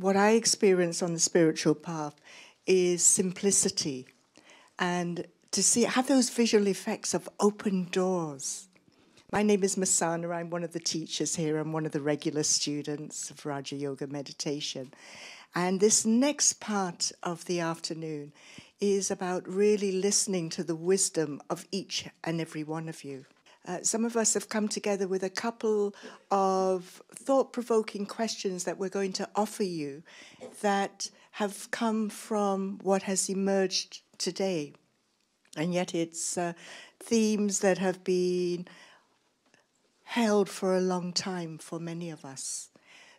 what I experience on the spiritual path is simplicity, and to have those visual effects of open doors. My name is Masana. I'm one of the teachers here. I'm one of the regular students of Raja Yoga meditation. And this next part of the afternoon is about really listening to the wisdom of each and every one of you. Some of us have come together with a couple of thought-provoking questions that we're going to offer you that have come from what has emerged today. And yet it's themes that have been held for a long time for many of us.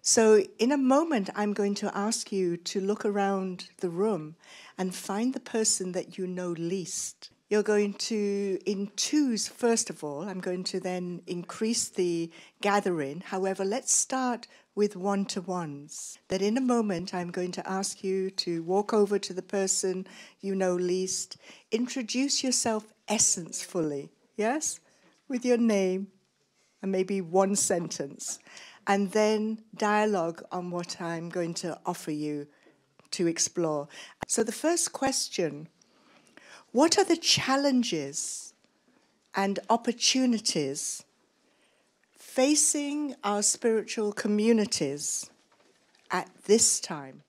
So in a moment, I'm going to ask you to look around the room and find the person that you know least. You're going to, in twos, first of all, I'm going to then increase the gathering. However, let's start with one-to-ones. That in a moment, I'm going to ask you to walk over to the person you know least, introduce yourself essence-fully, yes? With your name and maybe one sentence. And then dialogue on what I'm going to offer you to explore. So the first question: what are the challenges and opportunities facing our spiritual communities at this time?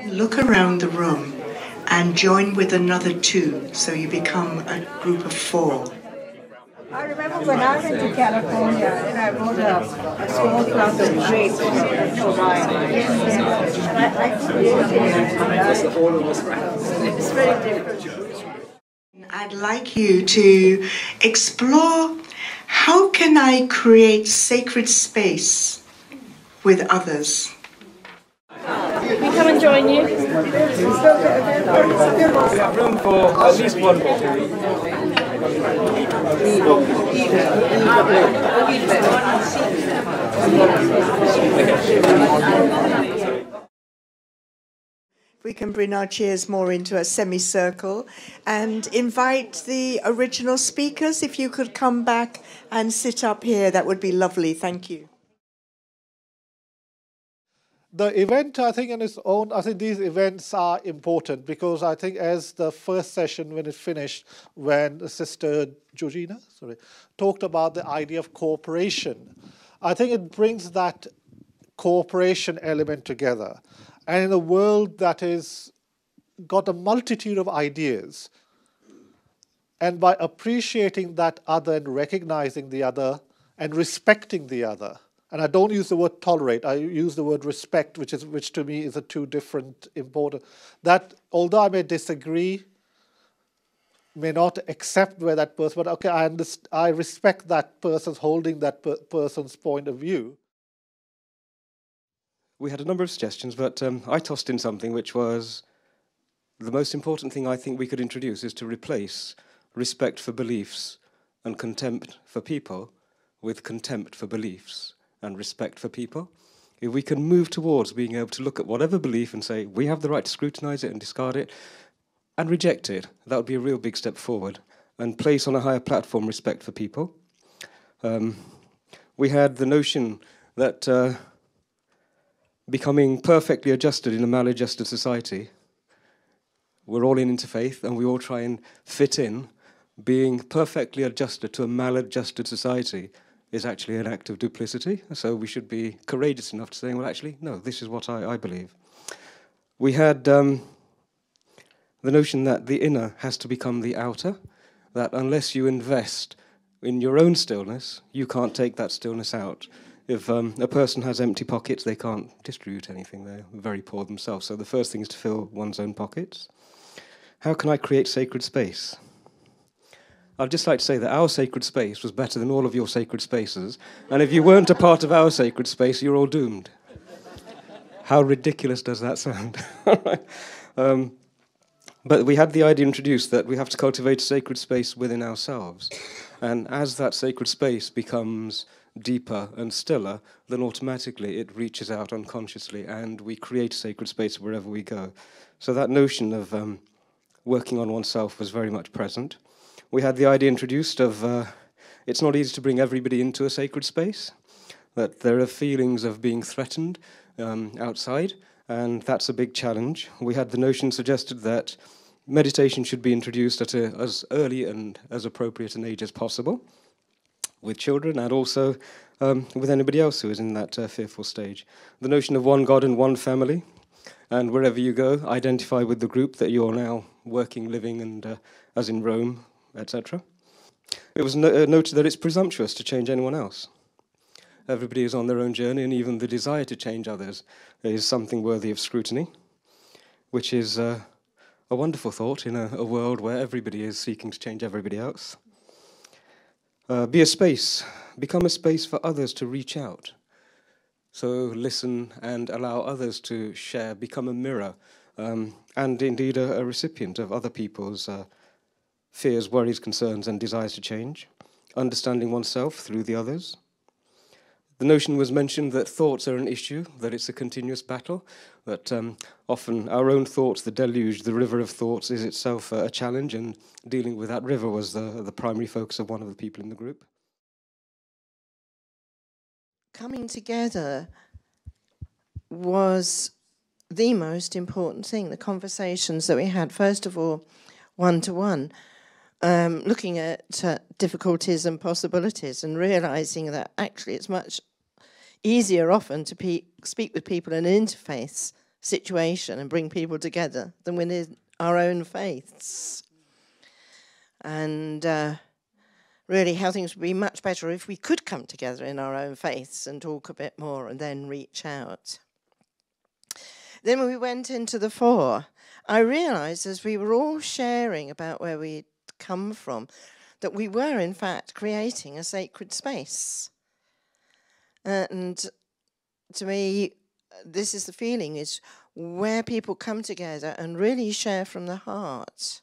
Look around the room and join with another two, so you become a group of four. I remember when I went to California and I wrote a small class of grapes for wine. And I it's very different. I'd like you to explore, how can I create sacred space with others? We come and join you. We have room for at least one more. We can bring our chairs more into a semicircle and invite the original speakers. If you could come back and sit up here, that would be lovely. Thank you. The event, I think, on its own, I think these events are important because I think as the first session, when it finished, when Sister Georgina talked about the idea of cooperation, I think it brings that cooperation element together. And in a world that is got a multitude of ideas, and by appreciating that other and recognizing the other and respecting the other, and I don't use the word tolerate, I use the word respect, which to me is a two different important, that although I may disagree, may not accept where that person, but okay, I respect that person's holding that person's point of view. We had a number of suggestions, but I tossed in something which was the most important thing I think we could introduce is to replace respect for beliefs and contempt for people with contempt for beliefs and respect for people. If we can move towards being able to look at whatever belief and say, we have the right to scrutinize it and discard it and reject it, that would be a real big step forward, and place on a higher platform respect for people. We had the notion that becoming perfectly adjusted in a maladjusted society, we're all in interfaith and we all try and fit in. Being perfectly adjusted to a maladjusted society is actually an act of duplicity, so we should be courageous enough to say, well, actually, no, this is what I believe. We had the notion that the inner has to become the outer, that unless you invest in your own stillness, you can't take that stillness out. If a person has empty pockets, they can't distribute anything. They're very poor themselves. So the first thing is to fill one's own pockets. How can I create sacred space? I'd just like to say that our sacred space was better than all of your sacred spaces. And if you weren't a part of our sacred space, you're all doomed. How ridiculous does that sound? But we had the idea introduced that we have to cultivate a sacred space within ourselves. And as that sacred space becomes deeper and stiller, then automatically it reaches out unconsciously and we create a sacred space wherever we go. So that notion of working on oneself was very much present. We had the idea introduced of it's not easy to bring everybody into a sacred space, that there are feelings of being threatened outside, and that's a big challenge. We had the notion suggested that meditation should be introduced at as early and as appropriate an age as possible with children, and also with anybody else who is in that fearful stage. The notion of one God and one family, and wherever you go, identify with the group that you're now working, living, and as in Rome, etc. It was noted that it's presumptuous to change anyone else. Everybody is on their own journey, and even the desire to change others is something worthy of scrutiny, which is a wonderful thought in a world where everybody is seeking to change everybody else. Be a space, become a space for others to reach out. So listen and allow others to share, become a mirror, and indeed a recipient of other people's fears, worries, concerns, and desires to change, understanding oneself through the others. The notion was mentioned that thoughts are an issue, that it's a continuous battle, that often our own thoughts, the deluge, the river of thoughts, is itself a challenge, and dealing with that river was the primary focus of one of the people in the group. Coming together was the most important thing, the conversations that we had, first of all, one-to-one, looking at difficulties and possibilities and realising that actually it's much easier often to speak with people in an interfaith situation and bring people together than within our own faiths. And really how things would be much better if we could come together in our own faiths and talk a bit more and then reach out. Then when we went into the fore, I realised as we were all sharing about where we'd come from, that we were in fact creating a sacred space. And to me, this is the feeling, is where people come together and really share from the heart.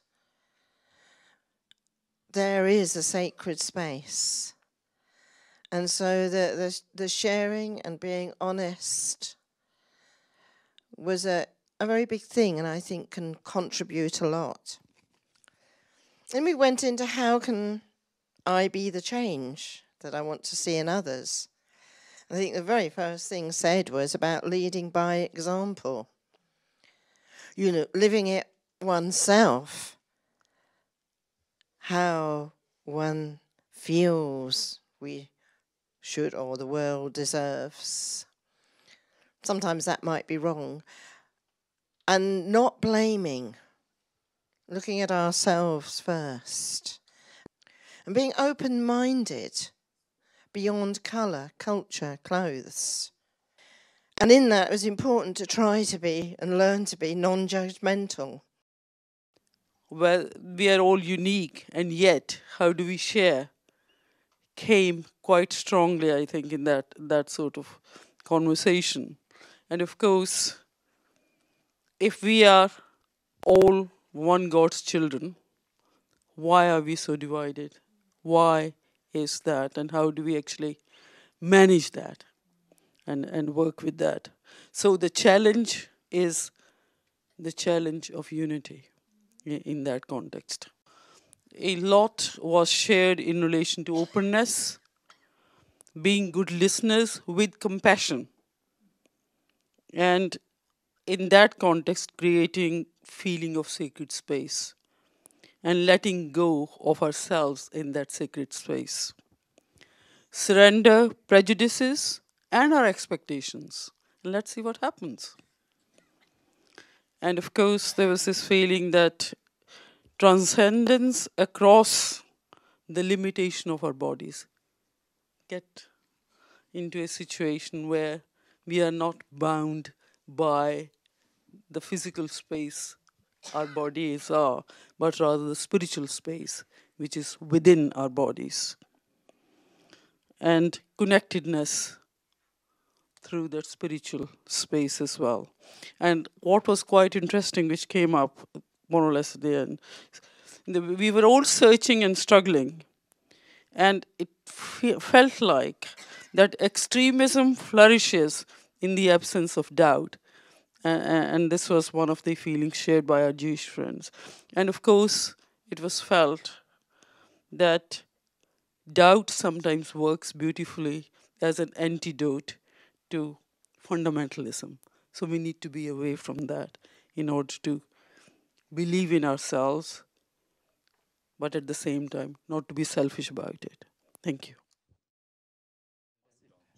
There is a sacred space. And so the sharing and being honest was a very big thing, and I think can contribute a lot. Then we went into how can I be the change that I want to see in others. I think the very first thing said was about leading by example. You know, living it oneself, how one feels we should or the world deserves. Sometimes that might be wrong. And not blaming, looking at ourselves first. And being open-minded beyond colour, culture, clothes. And in that it was important to try to be and learn to be non-judgmental. Well, we are all unique, and yet how do we share came quite strongly, I think, in that sort of conversation. And of course, if we are all one God's children, why are we so divided? Why is that? And how do we actually manage that and work with that? So the challenge is the challenge of unity in that context. A lot was shared in relation to openness, being good listeners with compassion, and in that context creating feeling of sacred space and letting go of ourselves in that sacred space. Surrender prejudices and our expectations. Let's see what happens. And of course, there was this feeling that transcendence across the limitation of our bodies. Get into a situation where we are not bound by the physical space our bodies are, but rather the spiritual space which is within our bodies. And connectedness through that spiritual space as well. And what was quite interesting, which came up more or less at the end, we were all searching and struggling, and it felt like that extremism flourishes in the absence of doubt, And this was one of the feelings shared by our Jewish friends. And of course, it was felt that doubt sometimes works beautifully as an antidote to fundamentalism. So we need to be away from that in order to believe in ourselves, but at the same time, not to be selfish about it. Thank you.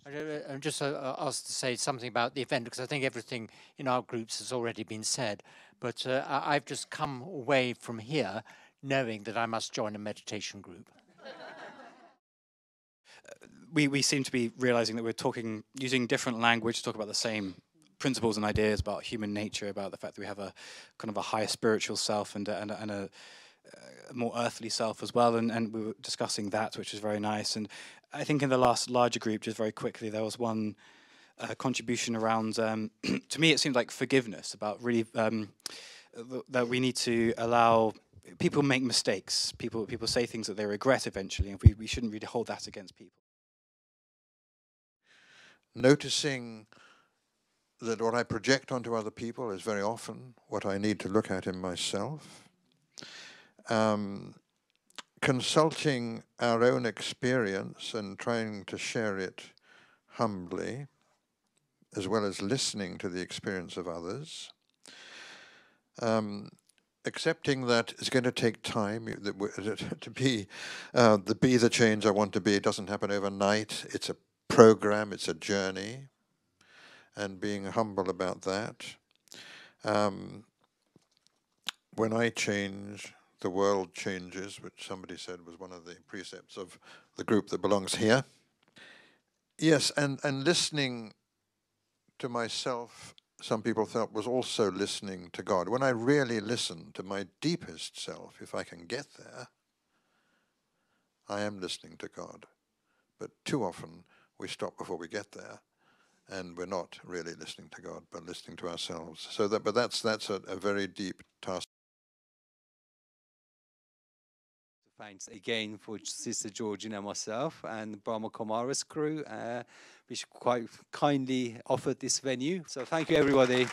I'm just asked to say something about the event, because I think everything in our groups has already been said. But I've just come away from here knowing that I must join a meditation group. We seem to be realizing that we're using different language to talk about the same principles and ideas about human nature, about the fact that we have a kind of a higher spiritual self and a more earthly self as well, and we were discussing that, which was very nice. And I think in the last larger group, just very quickly, there was one contribution around, to me it seemed like forgiveness, about really that we need to allow people make mistakes, people say things that they regret eventually, and we shouldn't really hold that against people. Noticing that what I project onto other people is very often what I need to look at in myself. Consulting our own experience and trying to share it humbly, as well as listening to the experience of others. Accepting that it's going to take time to be the change I want to be. It doesn't happen overnight. It's a program, it's a journey, and being humble about that. When I change, the world changes, which somebody said was one of the precepts of the group that belongs here. Yes, and listening to myself, some people felt, was also listening to God. When I really listen to my deepest self, if I can get there, I am listening to God. But too often we stop before we get there, and we're not really listening to God, but listening to ourselves. So that's a very deep task. Thanks again for Sister Georgina and myself and the Brahma Kumaris crew, which quite kindly offered this venue. So thank you, everybody.